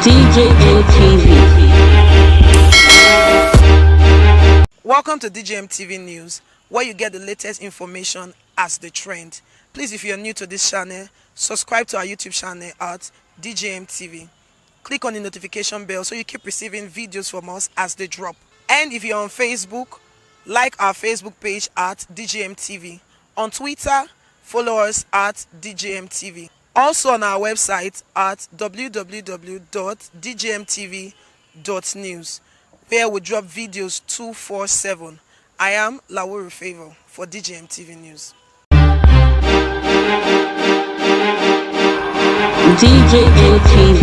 DJM TV. Welcome to DJM TV News, where you get the latest information as the trend. Please, if you're new to this channel, subscribe to our YouTube channel at DJM TV. Click on the notification bell so you keep receiving videos from us as they drop. And if you're on Facebook, like our Facebook page at DJM TV. On Twitter, follow us at DJM TV. Also on our website at www.djmtv.news, where we drop videos 247. I am Lawuru Favor for DJM TV News. DJM TV.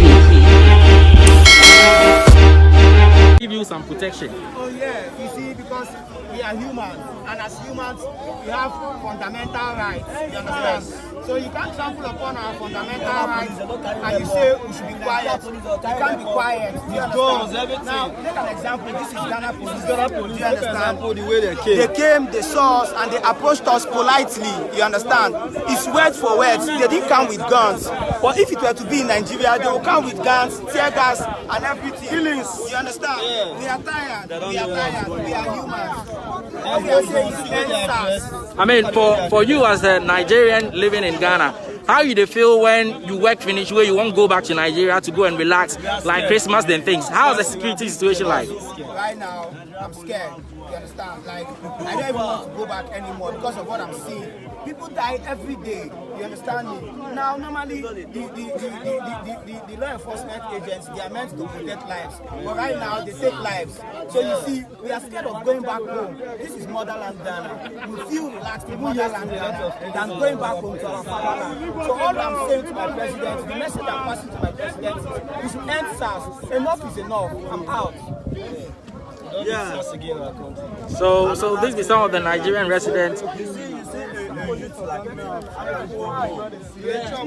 Give you some protection. Oh yeah, you see, because we are humans, and as humans, we have fundamental rights. You understand? So you can't trample upon our fundamental rights, and you say we should be quiet. You can't be quiet. You understand? Now, take an example. This is Ghana police. Do you understand? The way They came, they saw us, and they approached us politely. You understand? It's word for words. They didn't come with guns. But if it were to be in Nigeria, they will come with guns, tear gas, and everything. Killings. You understand? Yeah. We are tired. We are tired. We are humans. All we are saying is endsarnow. I mean, for you as a Nigerian living in Ghana, how you feel when you work finish where you won't go back to Nigeria to go and relax like Christmas and things? How's the security situation like? Right now, I'm scared. You understand? Like, I don't even want to go back anymore because of what I'm seeing. People die every day. You understand me? Now, normally, the law enforcement agents, they are meant to protect lives. But right now, they take lives. So you see, we are scared of going back home. This is motherland Ghana. We feel relaxed in motherland Ghana than going back home to our fatherland. So all I'm saying to my president, the message I'm passing to my president is endsarnow. Enough is enough. I'm out. Yeah. So this is some of the Nigerian residents.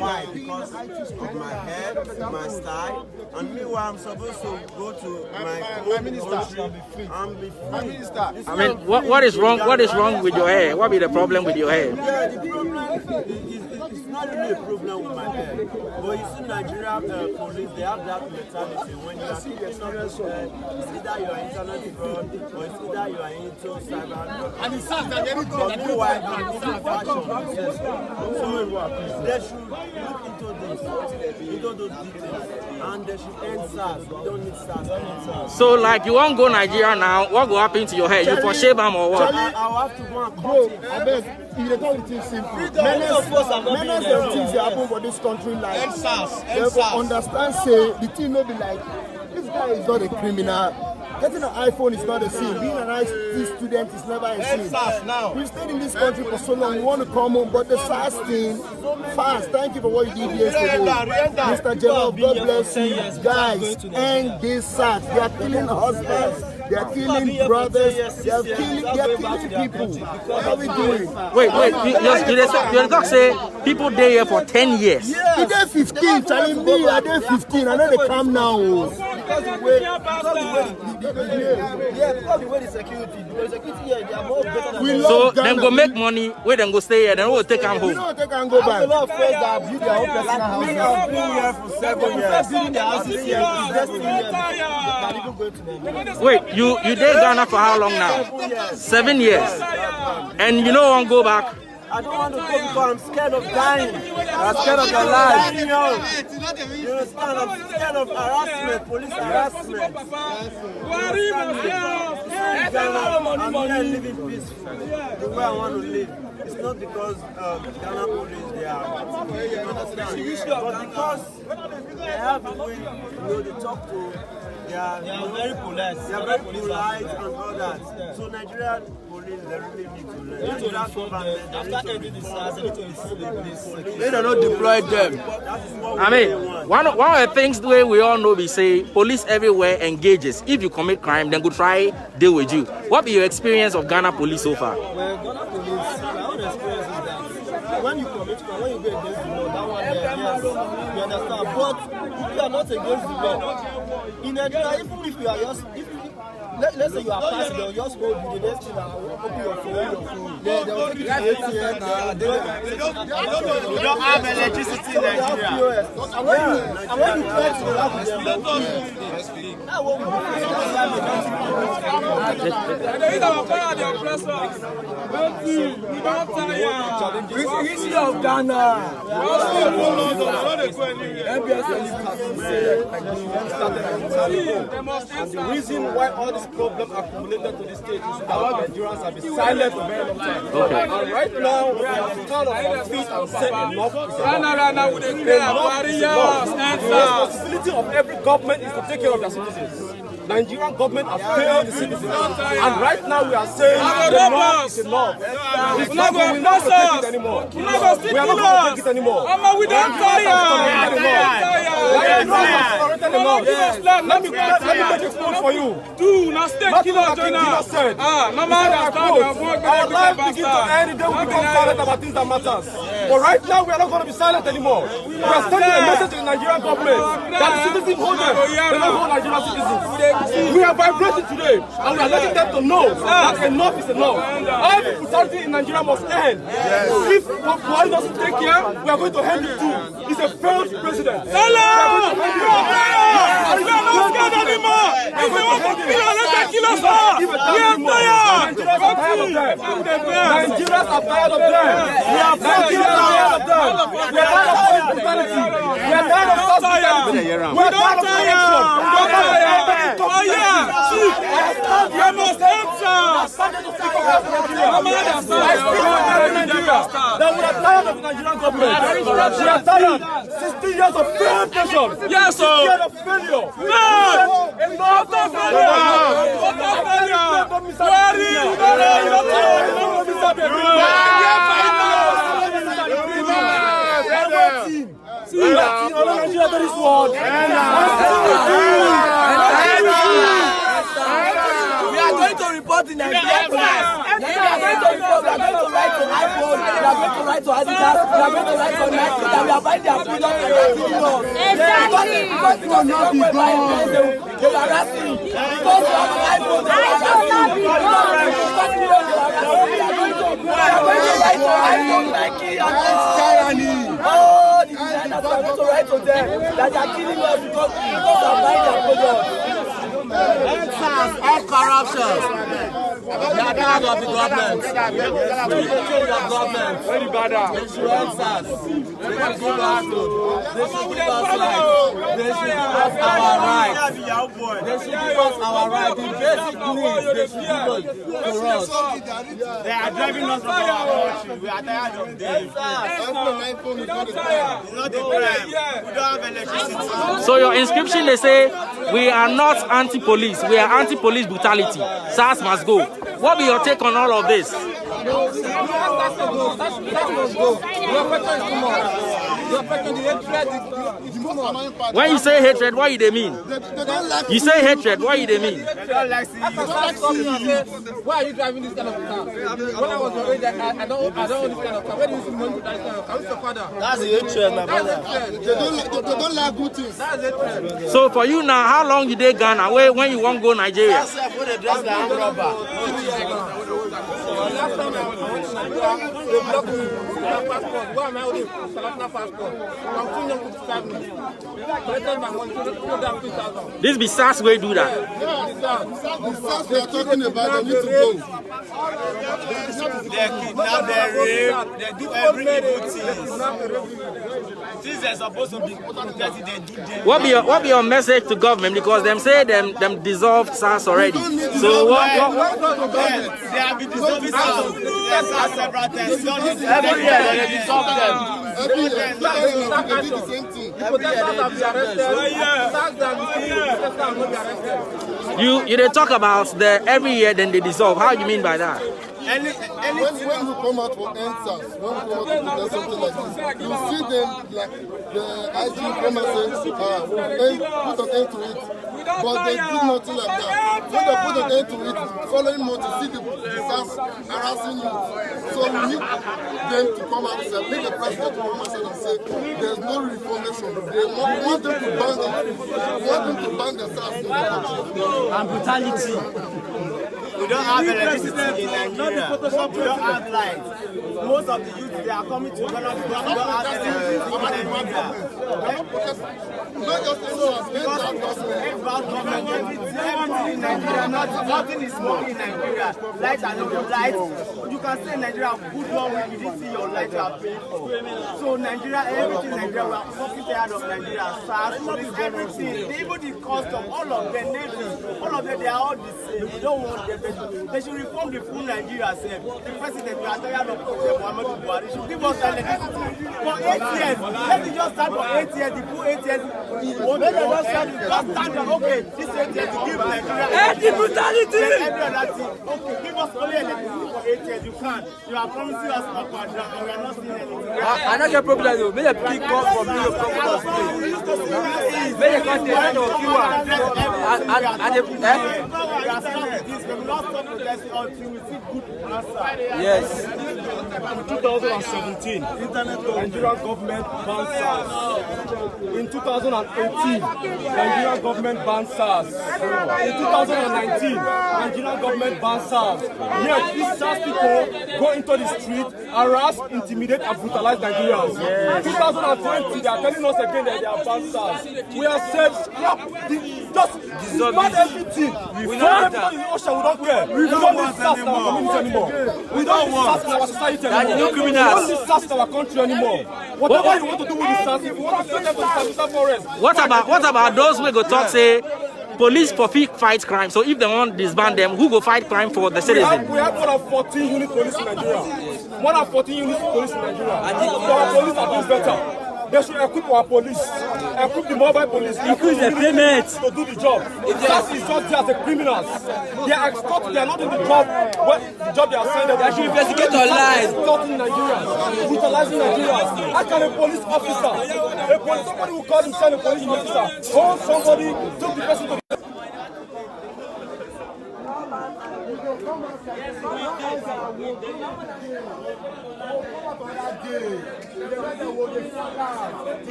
Why? Because of my hair, my style, and meanwhile I'm supposed to go to my minister and be free. I mean, what is wrong? What is wrong with your hair? What be the problem with your hair? Yeah, the problem it's not really a problem with my hair. But you see, Nigerian police, they have that mentality. When you are keeping up with it's either you are internet fraud or it's either you are into cyber. And it's sad that everything meanwhile, I'm into fashion. So they should look into this, into those details, and they should end SARS. We don't need SARS. So like you won't go Nigeria now, what will happen to your hair? You for shave them or what? I'll have to go and cut it. I bet if they don't think simple. Many things that happen for this country, like therefore understand, say the thing will be like, this guy is not a criminal. Getting an iPhone is not a sin. Being an IT student is never a sin. We've stayed in this country for so long, we want to come home, but the SARS thing, fast. Thank you for what you did yesterday. Mr. General, God bless you. Guys, end this SARS. They are killing husbands, they are killing brothers, they are killing people. What are we doing? Wait, you don't say people there here for 10 years. Yeah. They're 15, telling me they're 15. I know they come now. Because the way the security here, they are more better than So them go make money, where them go stay here, then we'll take them home. We don't take and go back. a lot of friends that build their own personal houses. We have been here for 7 years. Building their houses here is just 3 years. Not even going to Nigeria. Wait, you did Ghana for how long now? 7 years. And you don't want to go back? I don't want to go because I'm scared of dying. I'm scared of my life. You understand? I'm scared of harassment, police harassment. I'm here living peaceful. The way I want to live. It's not because Ghana police, they are, you understand? But because they have the way, they talk to, they are very polite. They are very polite and all that. So Nigerian police, they really need to learn. After ending the SARS, they need to inform the police. They don't deploy them. I mean, one of the things the way we all know, we say police everywhere engages. If you commit crime, then go try deal with you. What be your experience of Ghana police so far? Well, Ghana police, my own experience is that when you commit crime, when you go against the law, that one there, yes, you understand. But if you are not against the law, in Nigeria, even if you are just, let's say you are passing, they'll just hold you. The next thing, open your phone. They'll take you to ATM. We don't have electricity in Nigeria. And when you try to laugh with them, that won't be the history of Ghana. And the reason why all these problems accumulated to this stage is that Nigerians have been silent for a very long time. Okay. And right now, we have kind of our feet and said enough is enough. The responsibility of every government is to take care of their citizens. Nigerian government has failed the citizens. And right now we are saying enough is enough. It's not going to take it anymore. We are not going to take it anymore. We don't tire. Let me make it clear for you. Do not stay killer, Jonah said. Our life begins to end the day we become silent about things that matters. But right now we are not going to be silent anymore. We are sending a message to the Nigerian government that the citizens hold them. They don't hold Nigerian citizens. We are vibrating today and we are letting them to know that enough is enough. Every brutality in Nigeria must end. If Buhari doesn't take care, we are going to hand it to. He's a failed president. We are not scared anymore. If we want to kill us, let them kill us all. We are tired. Nigerians are tired of them. We are tired of them. We are tired of police brutality. We are tired of South brutality. We are tired of corruption. Oh yeah! See, you must answer! That we are tired of Nigerian government. We are tired. 16 years of failed nation. Yes, sir. 16 years of failure. No! Enough of failure! We are going to report in Nigeria. We are going to write to iPhone. We are going to write to Adidas. We are going to write to Nike that we are buying their products and killing us. Exactly. Because they will not be gone. They will arrest me. Because we have an iPhone. They will arrest me. We are going to write to iPhone, Nike, and tyranny. Oh, the designers are going to write to them that they are killing us because they are buying their products. All corruption. We are tired of the government. We need to change the government. They should answer us. They should give us food. They should give us life. They should give us our rights. They should give us our rights. The basic needs they should give us to us. They are driving us from our country. We are tired of them. We don't tire. It's not a crime. We don't have electricity. So your inscription, they say, we are not anti-police, we are anti-police brutality. SARS must go. What be your take on all of this? When you say hatred, what do they mean? You say hatred, what do they mean? Why are you driving this kind of car? When I was already there, I don't own this kind of car. Where do you see money to drive this kind of car? Who's your father? That's the hatred, my brother. They don't like good things. That's hatred. So for you now, how long you dey Ghana? When you won't go Nigeria? Last time I went to Nigeria, they blocked me. Passport. Why am I holding international passport? I'm too young to start me. This be SARS way do that. The SARS we are talking about, they need to go. They kidnap, they rape, they do every evil thing. Since they're supposed to be protected, they do them. What be your message to government? Because them say them dissolved SARS already. So what they have been dissolving SARS several times. Every year they dissolve them. Every year they do the same thing. you they talk about the every year then they dissolve. How do you mean by that? When we come out for endsarnow, when we come out to do something like this, you see them like the IG come and say, put an end to it. But they did nothing like that. When they put an end to it, following month you see the SARS harassing you. So we need them to come out and say, make the president come out and say, there's no reformation. They want them to ban the SARS in the country. And brutality. We don't have electricity in Nigeria. We don't have lights. Most of the youth, they are coming to Ghana because we don't have electricity in Nigeria. Not just everything in Nigeria, nothing is small in Nigeria. Lights are no lights. You can say in Nigeria, good long week, you didn't see your light you are paying for. So Nigeria, everything in Nigeria, we are fucking tired of Nigeria. SARS, police, everything, even the custom, all of them, Navy, all of them, they are all the same. We don't want them. They should reform the full Nigeria. The president, we are tired of Muhammadu Buhari. They should give us electricity for 8 years. Let me just start for 8 years. The full 8 years. Let me just stand up. Okay, this 8 years to give Nigeria. Every brutality. Every other thing. Okay, give us only electricity for 8 years. You can't. You are promising us up and down, and we are not seeing anything. I don't get problem though. Make a big call from you. Make a content of you Yes. In 2017, Nigerian government banned SARS. In 2018, Nigerian government banned SARS. In 2019, Nigerian government banned SARS. Yet these SARS people go into the street, harass, intimidate, and brutalize Nigerians. In 2020, they are telling us again that they are banned SARS. We are said, just disband everything. We don't in the ocean, we don't care. We don't need SARS in our community anymore. We don't need SARS in our society anymore. We don't need SARS in our country anymore. Whatever you want to do with the SARS, if you want to them for the forest. What about those who go talk say police for fight crime? So if they want to disband them, who go fight crime for the citizen? We have more than 14 unit police in Nigeria. More than 14 unit police in Nigeria. And our police are doing better. They should equip our police, equip the mobile police, increase the payments to do the job. SARS is just there as a criminals. They are extorting, they are not in the job. What the job they are saying that they should investigate our lives. Extorting Nigerians, brutalizing Nigerians. How can a police officer, somebody who calls himself a police officer, hold somebody, took the person to the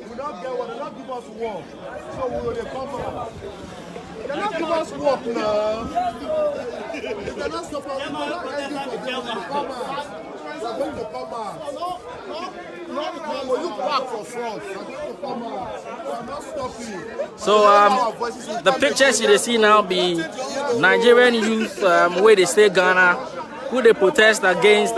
We don't get what they don't give us work. So we will come out. They don't give us work now. They're not supposed to come out. They're going to come out. We look back for front. They're going to come out. We're not stopping. So the pictures you see now be Nigerian youth where they stay Ghana, who they protest against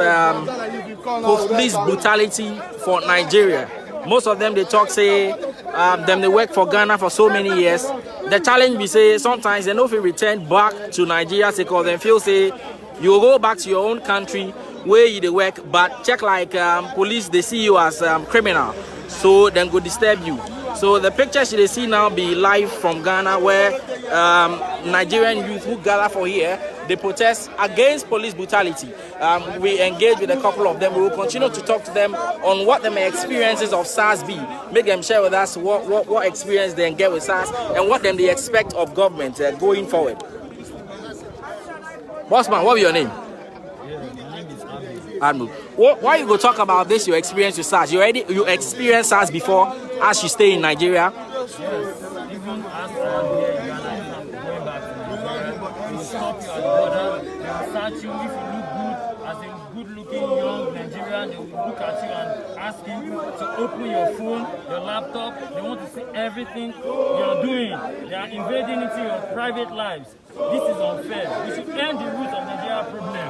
police brutality for Nigeria. Most of them they talk say them they work for Ghana for so many years. The challenge we say sometimes they know if you return back to Nigeria because they feel say you go back to your own country where you they work, but check like police they see you as criminal, so then go disturb you. So the pictures you see now be live from Ghana where Nigerian youth who gather for here, they protest against police brutality. We engage with a couple of them. We will continue to talk to them on what their experiences of SARS be. Make them share with us what experience they get with SARS and what them they expect of government going forward. Bossman, what be your name? Yeah, my name is Admu. Why you go talk about this, your experience with SARS? You experienced SARS before as you stay in Nigeria? Yes, even as I'm here in Ghana, if I'm going back to Nigeria, they will stop you at the border, they will search you. If you look good, as a good-looking young Nigerian, they will look at you and ask you to open your phone, your laptop. They want to see everything you're doing. They are invading into your private lives. This is unfair. We should end the root of Nigeria problem.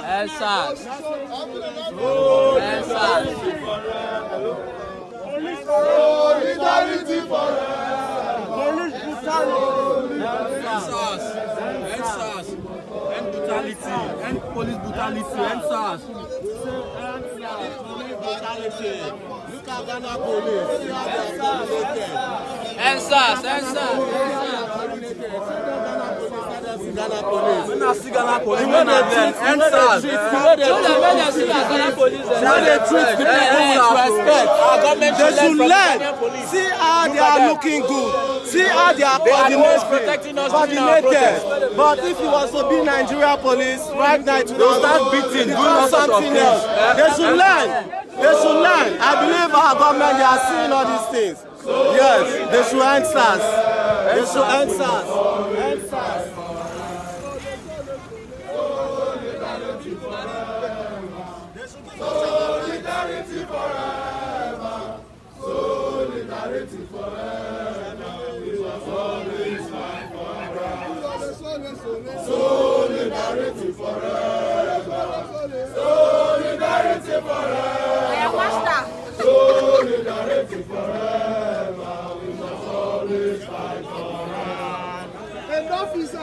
End SARS. Solidarity forever. Police brutality. End police brutality. End SARS. Look at Ghana police. Endsars. Ghana police. We not see Ghana police. You know they treat Endsars. Our government they should learn. police. See how they are looking good. See how they are protecting us. coordinated. But if you was to be Nigeria police right now, it will start beating, doing something else. They should learn. They should learn. I believe our government, they are seeing all these things. Yes, they should end SARS. They should end SARS. End SARS. Solidarity forever. Solidarity forever. We must always fight for solidarity forever. Solidarity forever. Solidarity forever. We must always fight for enough is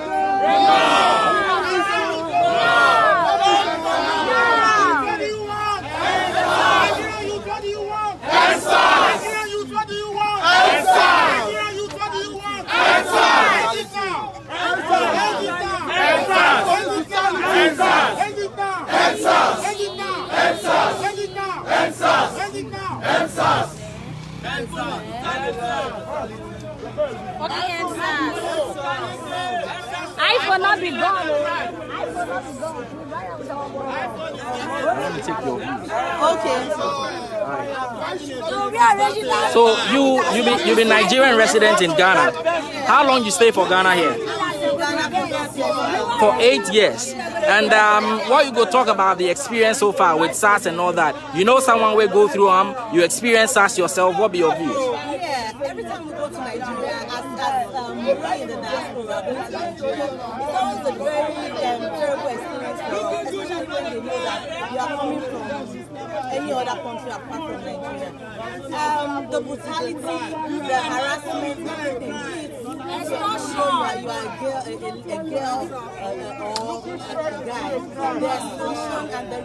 I will not be gone. Let me take your view. Okay. So we are ready now. So you be Nigerian resident in Ghana. How long you stay for Ghana here? For 8 years. And what you go talk about the experience so far with SARS and all that? You know someone will go through you experience SARS yourself. What be your views? Yeah, every time we go to Nigeria, as we're in the diaspora, going to Nigeria, it's always a very terrible experience for us, especially when they know that you are coming from any other country apart from Nigeria. The brutality, the harassment, everything. It's not sure that you are a girl or a guy. The extortion and the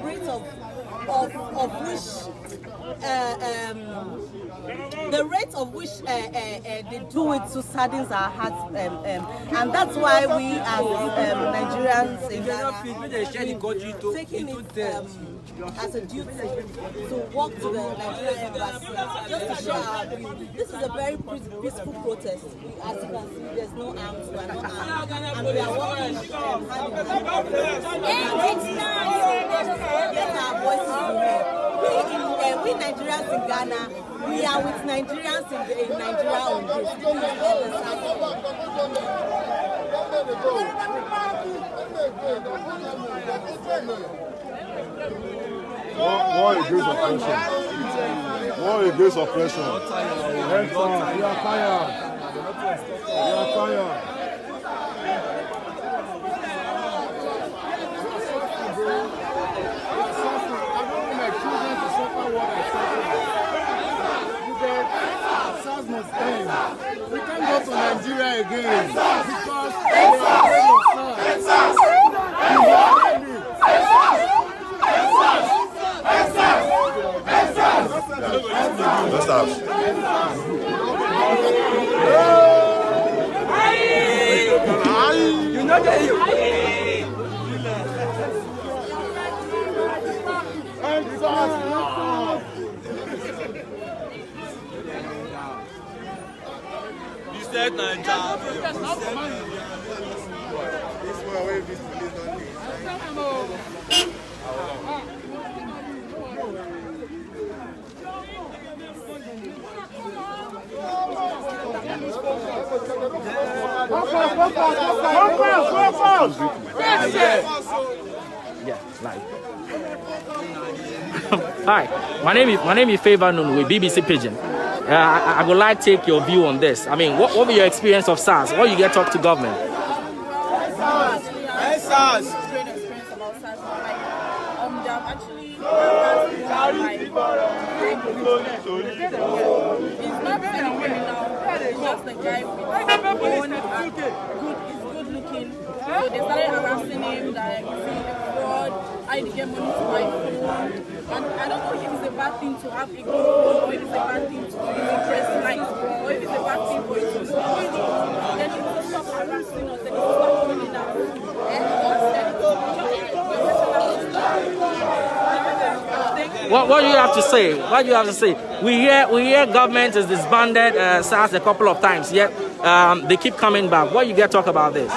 rate of which they do it to saddens our hearts, and that's why we as Nigerians taking it as a duty to walk to the Nigerian embassy just to share our view. This is a very peaceful protest. As you can see, there's no arms, we are not armed, and we are walking hand in hand. Let our voices be heard. We Nigerians in Ghana, we are with Nigerians in Nigeria on this. War against oppression. War against oppression. We are tired. We are tired. We can't go to Nigeria again because You know that you said Nigeria. Yeah, live. Hi, my name is Favor Nunu with BBC Pidgin. I would like to take your view on this. I mean, what was your experience of SARS? What you get talk to government? SARS. Great experience about SARS. It's not very criminal. It's just a guy with good looking. So they started harassing him that he's in fraud, I get money to buy food. And I don't know if it's a bad thing to have a good phone or if it's a bad thing to use interest lines. Or if it's a bad thing for you to stop, then you will stop harassing us, then you will stop calling out. And What do you have to say? What do you have to say? We hear government has disbanded SARS a couple of times, yet they keep coming back. What you get talk about this?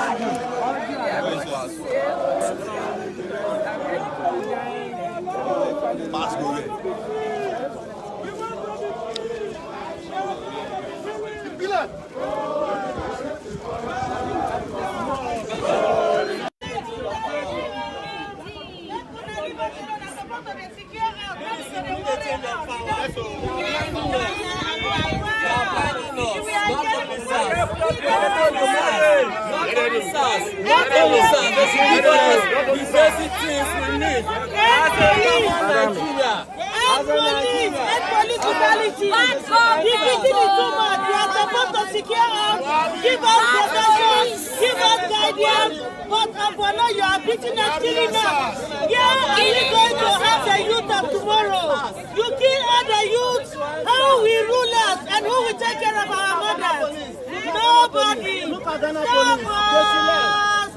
You are beating and killing us. Yeah, are you going to have the youth of tomorrow? You kill all the youth. How we rule us and who will take care of our mothers? Nobody. Look at Ghana police.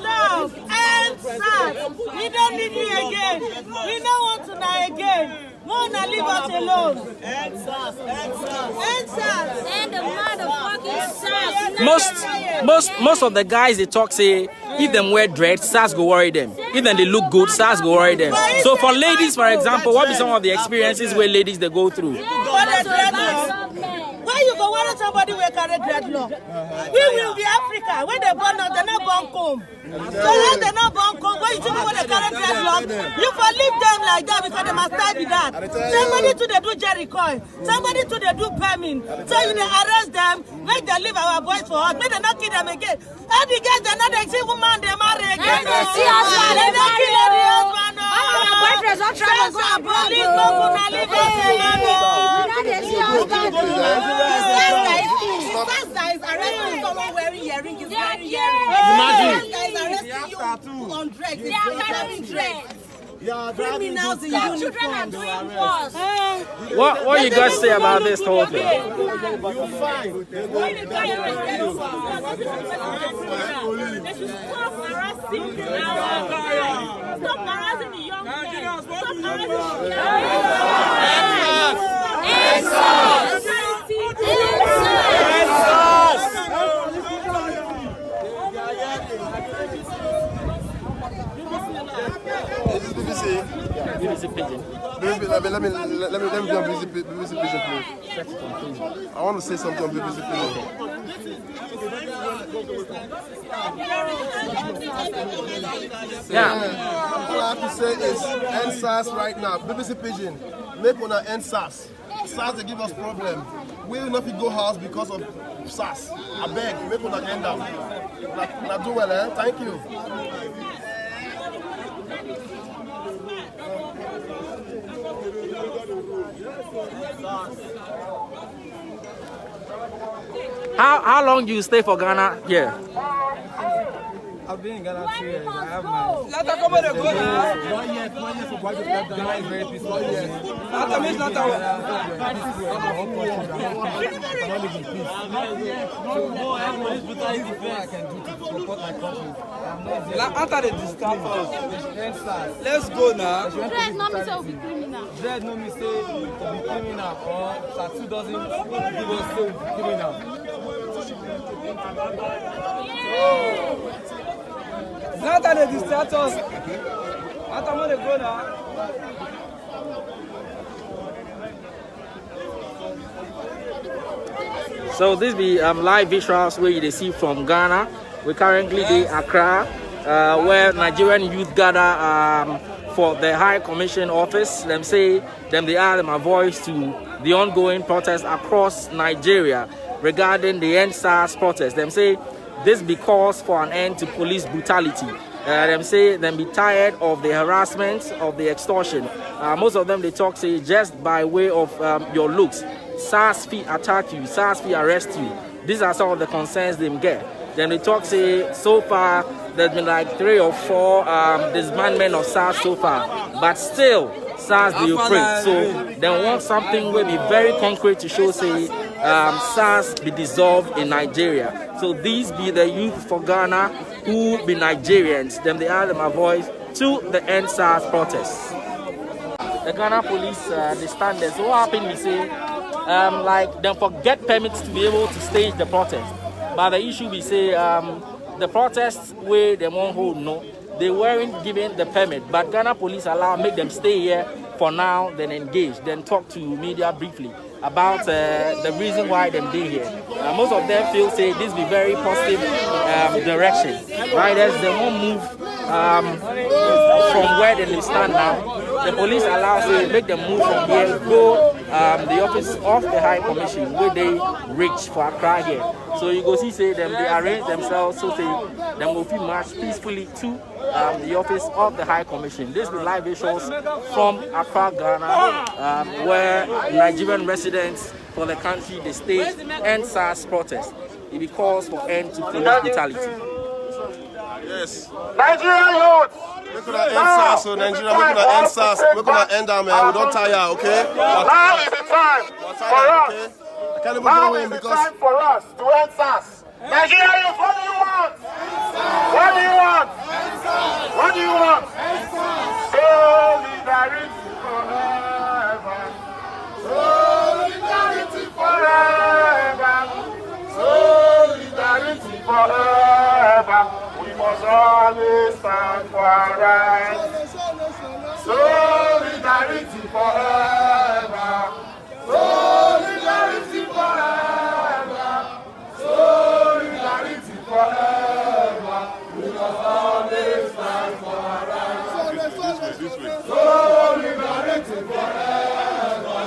No. And sad. We don't need you again. We don't want to die again. Mona, leave us alone. And SARS. And the motherfucking SARS. Most of the guys they talk say if them wear dreads, SARS go worry them. If then they look good, SARS go worry them. So for ladies, for example, what be some of the experiences where ladies they go through? Why you go worry somebody will carry dreadlock? We will be Africa. When they born out, they're not born comb. So when they're not born comb, when you see people they carry dreadlock, you can leave them like that because they must die with that. Somebody to they do Jericho, somebody to they do Permin. So you they arrest them, make them leave our boys for us, make them not kill them again. All the guys they're not they see woman they marry again. They see us, they don't kill the husband. Our boyfriends don't travel go abroad. Leave no good, leave us alone. They see us. The guy is arresting someone wearing earrings, he's wearing earrings. Imagine. The guy is arresting you on dread, he's wearing dread. Criminals in uniform. Children are doing worse. What you guys say about this whole thing? You're fine. They should stop harassing our guys. Stop harassing the young men. Stop harassing the young men. BBC Pidgin. Let me go on BBC Pidgin, please. I want to say something on BBC Pidgin. Yeah. All I have to say is end SARS right now. BBC Pidgin, make una end SARS. SARS they give us problem. We will not go house because of SARS. I beg, make una end down. Now do well, eh? Thank you. How long do you stay for Ghana here? I've been in Ghana 2 years. I have my... Let her come on and go now. 1 year for Brazil. Ghana is very peaceful. 1 year. That means not our... So, no, I have no brutality I can do to support my country. After they disturb us, let's go now. Dread no me say we be criminal. Dread no me say to be criminal or tattoo doesn't give us say we be criminal. It's not that they distract us. After I'm going to go now. So this be live visuals where you see from Ghana. We currently in Accra, where Nigerian youth gather for the High Commission office. Them say they add them a voice to the ongoing protests across Nigeria regarding the end SARS protest. Them say this because for an end to police brutality. Them say them be tired of the harassment, of the extortion. Most of them they talk say just by way of your looks, SARS fee attack you, SARS fee arrest you. These are some of the concerns they get. Then they talk say so far there's been like 3 or 4 disbandment of SARS so far, but still SARS they operate. So they want something will be very concrete to show say SARS be dissolved in Nigeria. So these be the youth for Ghana who be Nigerians. Them they add my voice to the end SARS protests. The Ghana police they stand there. So what happened? We say like them forget permits to be able to stage the protest. But the issue we say the protests where they won't hold no. They weren't given the permit, but Ghana police make them stay here for now, then engage, then talk to media briefly about the reason why them they here. Most of them feel say this be very positive direction, right? As they won't move from where they stand now. The police allow say make them move from here, go the office of the High Commission where they reach for Accra here. So you go see say them they arrange themselves so say them will be march peacefully to the office of the High Commission. This will live visuals from Accra, Ghana, where Nigerian residents for the country they stage end SARS protest. It be calls for end to police brutality. Yes. Nigerian youth! We're gonna end SARS, so Nigeria, we're gonna end SARS. We're gonna end them, man. We don't tire, okay? Now is the time for us. Okay? I can't even go in because it's time for us to end SARS. Nigerian youth, what do you want? What do you want? What do you want? Solidarity forever. Solidarity forever. Solidarity forever. We must always stand for our rights. Solidarity forever. Solidarity forever. Solidarity forever. We must always stand for our rights. This way. Solidarity forever.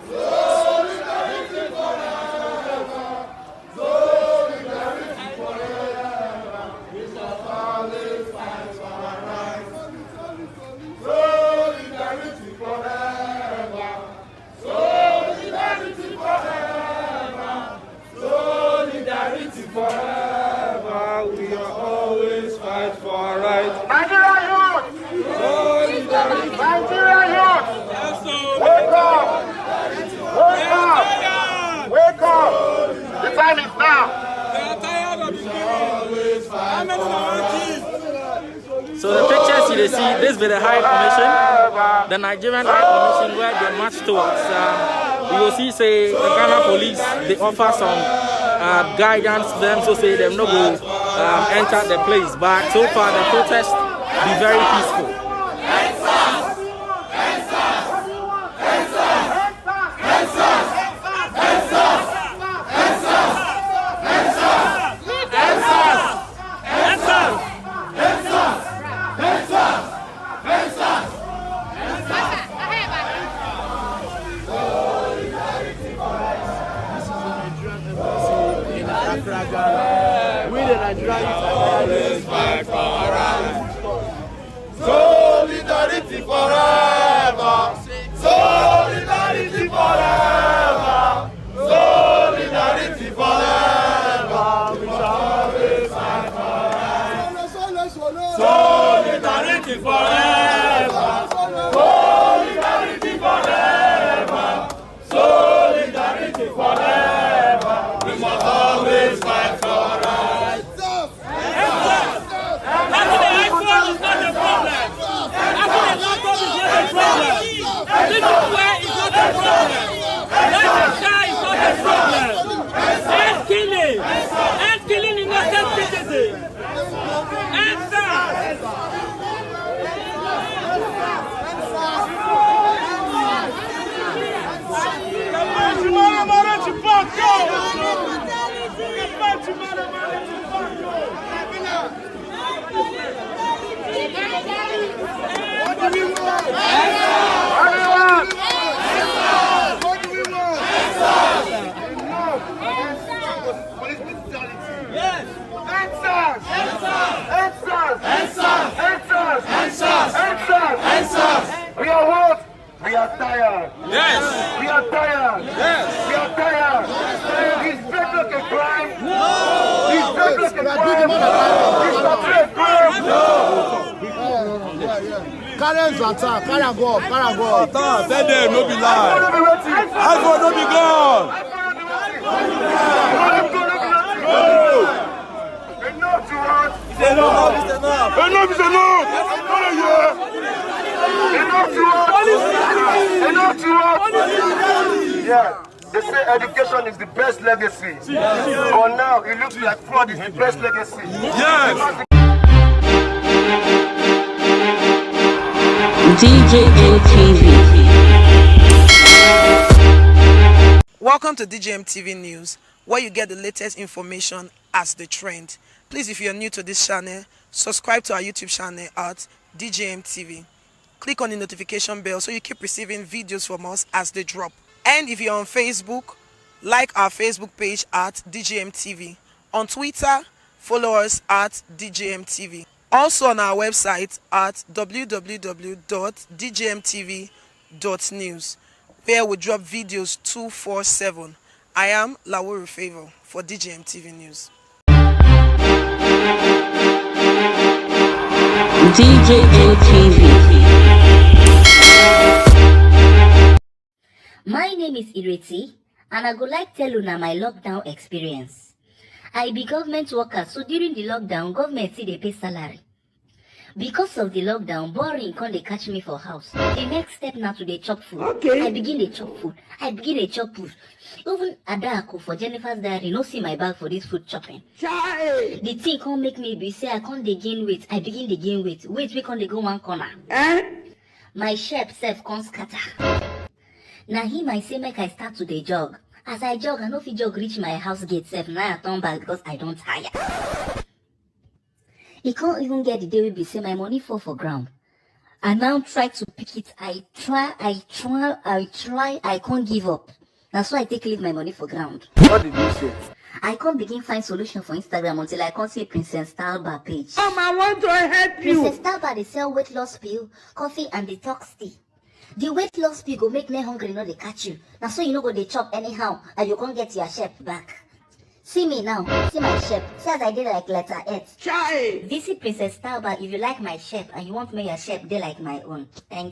Solidarity forever. Solidarity forever. We must always stand for our rights. Solidarity forever. Solidarity forever. Solidarity forever. We are always fight for our rights. Nigerian youth! Solidarity. Nigerian youth! Wake up! Wake up! Wake up! The time is now. So the pictures you see, this be the High Commission, the Nigerian High Commission where they march towards. You will see say the Ghana police they offer some guidance to them, so say them no go enter the place. But so far the protest be very peaceful. We the Nigerians always fight for our rights. Solidarity forever. Solidarity forever. Solidarity forever. We shall always fight for our rights. Solidarity forever. Solidarity forever. Solidarity forever. We must always fight for our rights. Having an iPhone is not the problem. Having a laptop is not the problem. Living where is not the problem. Letting die is not the problem. End killing. End killing innocent citizens. End that. What do we want? What do we want? What do we want? Police brutality. Yes. Answers. Answers. Answers. Answers. Answers. Answers. Answers. We are what? We are tired. Yes. We are tired. Yes. We are tired. Is drug like a crime? No. Is drug like a crime? Is drug a crime? No. Carry Zanta, carry go up, carry go up. Tell them no be lie. iPhone no be gone. Yeah, they say education is the best legacy. But now it looks like fraud is the best legacy. Yes. DJM TV. Welcome to DJM TV News, where you get the latest information as the trend. Please, if you're new to this channel, subscribe to our YouTube channel at DJM TV. Click on the notification bell so you keep receiving videos from us as they drop. And if you're on Facebook, like our Facebook page at DJM TV. On Twitter, follow us at DJM TV. Also on our website at www.djmtv.news, where we drop videos 247. I am Lawuru Favor for DJM TV News. DJM TV. My name is Ireti, and I would like to tell you now my lockdown experience. I be government worker, so during the lockdown, government see they pay salary. Because of the lockdown, boring can't they catch me for house. The next step now to the chop food. Okay. I begin the chop food. Even Adako for Jennifer's diary, no see my bag for this food chopping. Chai. The thing can't make me be say I can't they gain weight. I begin to gain weight. Wait, we can't they go one corner. My shape self can't scatter. Now him I say make I start to the jog. As I jog, I know if you jog reach my house gate self. Now I turn back because I don't tire. He can't even get the day we be say my money fall for ground. I now try to pick it. I try, I can't give up. That's why I take leave my money for ground. What did you say? I can't begin find solution for Instagram until I can't see Princess Talba page. I want to help you. Princess Talba they sell weight loss pill, coffee and detox tea. The weight loss pill go make me hungry, no they catch you. Now so you know go they chop anyhow and you can't get your shape back. See me now, see my shape. See as I did like letter 8. Chai. Visit Princess Talba if you like my shape and you want me your shape they like my own. Thank you.